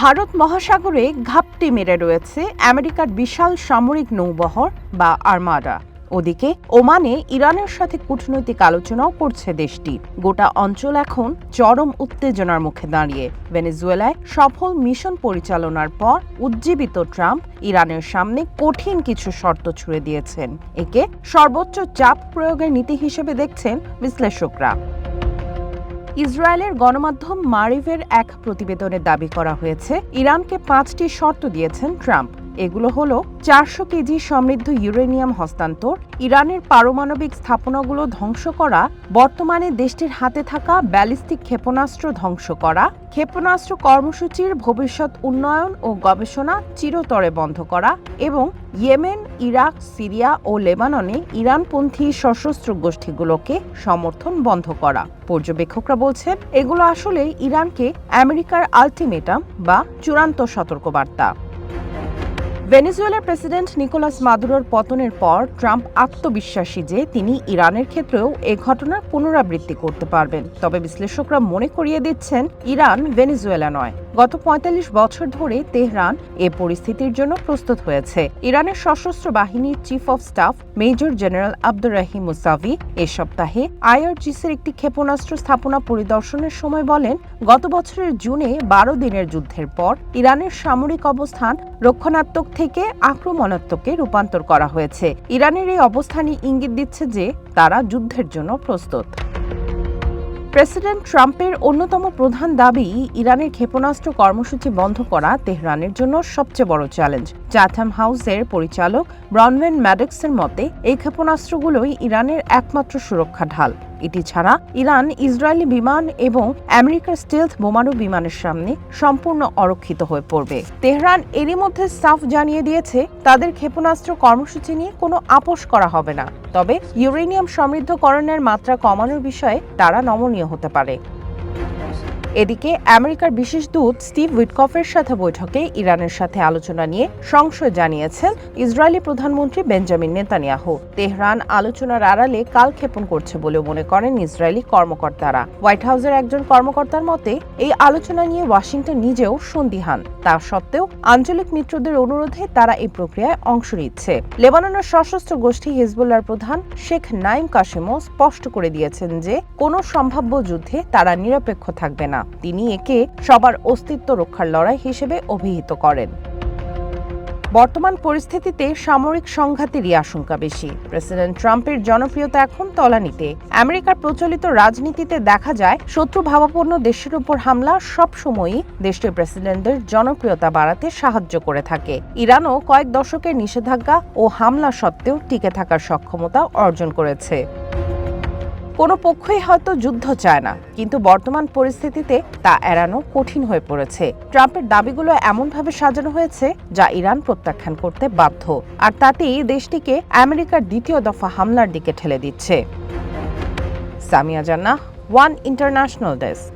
ভারত মহাসাগরে ঘাপটি মেরে রয়েছে আমেরিকার বিশাল সামরিক নৌবহর বা আর্মাডা। ওদিকে ওমানে ইরানের সাথে কূটনৈতিক আলোচনাও করছে দেশটি। গোটা অঞ্চল এখন চরম উত্তেজনার মুখে দাঁড়িয়ে। ভেনেজুয়েলায় সফল মিশন পরিচালনার পর উজ্জীবিত ট্রাম্প ইরানের সামনে কঠিন কিছু শর্ত ছুড়ে দিয়েছেন। একে সর্বোচ্চ চাপ প্রয়োগের নীতি হিসেবে দেখছেন বিশ্লেষকরা। ইসরায়েলের গণমাধ্যম মারিভের এক প্রতিবেদনে দাবি করা হয়েছে, ইরানকে 5টি শর্ত দিয়েছেন ট্রাম্প। এগুলো হলো 400 কেজি সমৃদ্ধ ইউরেনিয়াম হস্তান্তর, ইরানের পারমাণবিক স্থাপনাগুলো ধ্বংস করা, বর্তমানে দেশটির হাতে থাকা ব্যালিস্টিক ক্ষেপণাস্ত্র ধ্বংস করা, ক্ষেপণাস্ত্র কর্মসূচির ভবিষ্যৎ উন্নয়ন ও গবেষণা চিরতরে বন্ধ করা এবং ইয়েমেন, ইরাক, সিরিয়া ও লেবাননে ইরানপন্থী সশস্ত্র গোষ্ঠীগুলোকে সমর্থন বন্ধ করা। পর্যবেক্ষকরা বলছেন, এগুলো আসলে ইরানকে আমেরিকার আলটিমেটাম বা চূড়ান্ত সতর্কবার্তা। ভেনেজুয়েলার প্রেসিডেন্ট নিকোলাস মাদুরোর পতনের পর ট্রাম্প আত্মবিশ্বাসী যে তিনি ইরানের ক্ষেত্রেও এ ঘটনার পুনরাবৃত্তি করতে পারবেন। তবে বিশ্লেষকরা মনে করিয়ে দিচ্ছেন, ইরান ভেনেজুয়েলা নয়। গত ৪৫ বছর ধরে তেহরান এ পরিস্থিতির জন্য প্রস্তুত হয়েছে। ইরানের সশস্ত্র বাহিনীর chief of staff major general Abdur Rahim Mousavi এ সপ্তাহে আইআরজিসির একটি ক্ষেপণাস্ত্র স্থাপনা পরিদর্শনের সময় বলেন, গত বছরের জুনে ১২ দিনের যুদ্ধের পর ইরানের সামরিক অবস্থান রক্ষণাত্মক থেকে আক্রমণাত্মকে রূপান্তর করা হয়েছে। ইরানের এই অবস্থানই ইঙ্গিত দিচ্ছে যে তারা যুদ্ধের জন্য প্রস্তুত। প্রেসিডেন্ট ট্রাম্পের অন্যতম প্রধান দাবি, ইরানের ক্ষেপণাস্ত্র কর্মসূচি বন্ধ করা তেহরানের জন্য সবচেয়ে বড় চ্যালেঞ্জ। চ্যাথাম হাউসের পরিচালক ব্রনওয়েন ম্যাডক্সের মতে, এই ক্ষেপণাস্ত্রগুলোই ইরানের একমাত্র সুরক্ষা ঢাল। এটি ছাড়া ইরান ইসরায়েলি বিমান এবং আমেরিকার স্টেলথ বোমারু বিমানের সামনে সম্পূর্ণ অরক্ষিত হয়ে পড়বে। তেহরান এরই মধ্যে সাফ জানিয়ে দিয়েছে, তাদের ক্ষেপণাস্ত্র কর্মসূচি নিয়ে কোনো আপোষ করা হবে না। তবে ইউরেনিয়াম সমৃদ্ধকরণের মাত্রা কমানোর বিষয়ে তারা নমনীয় হতে পারে। এদিকে আমেরিকার বিশেষ দূত স্টিভ উইটকফের সাথে বৈঠকে ইরানের সাথে আলোচনা নিয়ে সংশয় জানিয়েছেন ইসরায়েলি প্রধানমন্ত্রী বেঞ্জামিন নেতানিয়াহু। তেহরান আলোচনার আড়ালে কালক্ষেপণ করছে বলে মনে করেন ইসরায়েলি কর্মকর্তারা। হোয়াইট হাউসের একজন কর্মকর্তার মতে, এই আলোচনা নিয়ে ওয়াশিংটন নিজেও সন্দিহান। তা সত্ত্বেও আঞ্চলিক মিত্রদের অনুরোধে তারা এই প্রক্রিয়ায় অংশ নিচ্ছে। লেবাননের সশস্ত্র গোষ্ঠী হিজবুল্লাহর প্রধান শেখ নাইম কাসেমও স্পষ্ট করে দিয়েছেন যে কোনো সম্ভাব্য যুদ্ধে তারা নিরপেক্ষ থাকবে না। তিনি একে সবার অস্তিত্ব রক্ষার লড়াই হিসেবে অভিহিত করেন। বর্তমান পরিস্থিতিতে সামরিক সংঘাতেরই আশঙ্কা বেশি। প্রেসিডেন্ট ট্রাম্পের জনপ্রিয়তা এখন তলানিতে। আমেরিকার প্রচলিত রাজনীতিতে দেখা যায়, শত্রুভাবাপন্ন দেশের উপর হামলা সবসময়ই দেশটির প্রেসিডেন্টদের জনপ্রিয়তা বাড়াতে সাহায্য করে থাকে। ইরানও কয়েক দশকের নিষেধাজ্ঞা ও হামলা সত্ত্বেও টিকে থাকার সক্ষমতা অর্জন করেছে। কোনো পক্ষই হয়তো যুদ্ধ চায় না, কিন্তু বর্তমান পরিস্থিতিতে তা এড়ানো কঠিন হয়ে পড়েছে। ট্রাম্পের দাবিগুলো এমনভাবে সাজানো হয়েছে যা ইরান প্রত্যাখ্যান করতে বাধ্য, আর তাতেই দেশটিকে আমেরিকার দ্বিতীয় দফা হামলার দিকে ঠেলে দিচ্ছে। সামিয়া জান্নাহ, ওয়ান ইন্টারন্যাশনাল ডেস্ক।